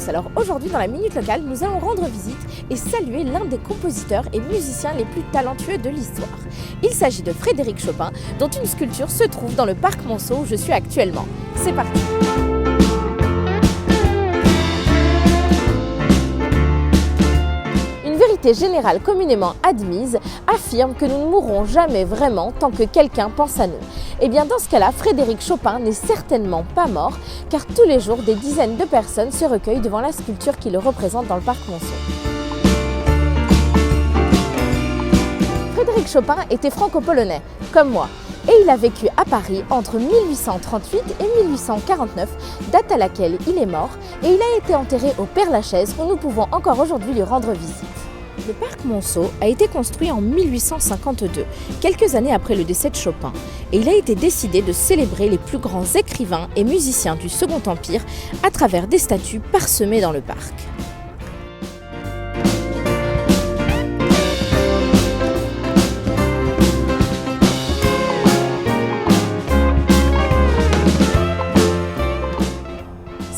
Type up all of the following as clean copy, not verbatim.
tous, alors aujourd'hui dans la Minute Locale, nous allons rendre visite et saluer l'un des compositeurs et musiciens les plus talentueux de l'histoire. Il s'agit de Frédéric Chopin, dont une sculpture se trouve dans le parc Monceau où je suis actuellement. C'est parti! Une vérité générale communément admise affirme que nous ne mourrons jamais vraiment tant que quelqu'un pense à nous. Et bien dans ce cas-là, Frédéric Chopin n'est certainement pas mort, car tous les jours, des dizaines de personnes se recueillent devant la sculpture qui le représente dans le parc Monceau. Frédéric Chopin était franco-polonais, comme moi, et il a vécu à Paris entre 1838 et 1849, date à laquelle il est mort, et il a été enterré au Père-Lachaise où nous pouvons encore aujourd'hui lui rendre visite. Le parc Monceau a été construit en 1852, quelques années après le décès de Chopin, et il a été décidé de célébrer les plus grands écrivains et musiciens du Second Empire à travers des statues parsemées dans le parc.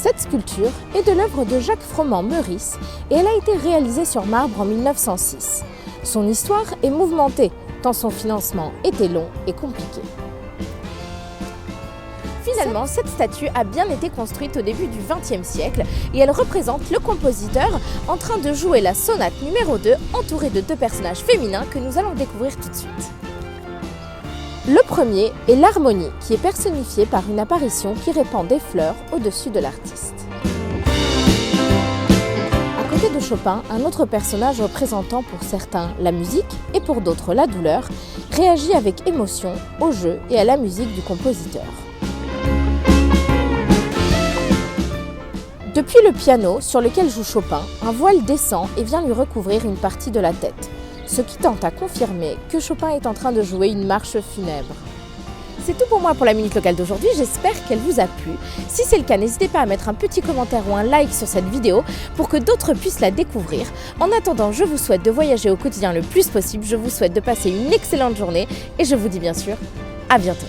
Cette sculpture est de l'œuvre de Jacques Froment-Meurice et elle a été réalisée sur marbre en 1906. Son histoire est mouvementée, tant son financement était long et compliqué. Finalement, cette statue a bien été construite au début du XXe siècle et elle représente le compositeur en train de jouer la sonate numéro 2 entouré de deux personnages féminins que nous allons découvrir tout de suite. Le premier est l'harmonie, qui est personnifiée par une apparition qui répand des fleurs au-dessus de l'artiste. À côté de Chopin, un autre personnage représentant pour certains la musique et pour d'autres la douleur, réagit avec émotion au jeu et à la musique du compositeur. Depuis le piano sur lequel joue Chopin, un voile descend et vient lui recouvrir une partie de la tête, ce qui tente à confirmer que Chopin est en train de jouer une marche funèbre. C'est tout pour moi pour la Minute Locale d'aujourd'hui, j'espère qu'elle vous a plu. Si c'est le cas, n'hésitez pas à mettre un petit commentaire ou un like sur cette vidéo pour que d'autres puissent la découvrir. En attendant, je vous souhaite de voyager au quotidien le plus possible, je vous souhaite de passer une excellente journée et je vous dis bien sûr à bientôt.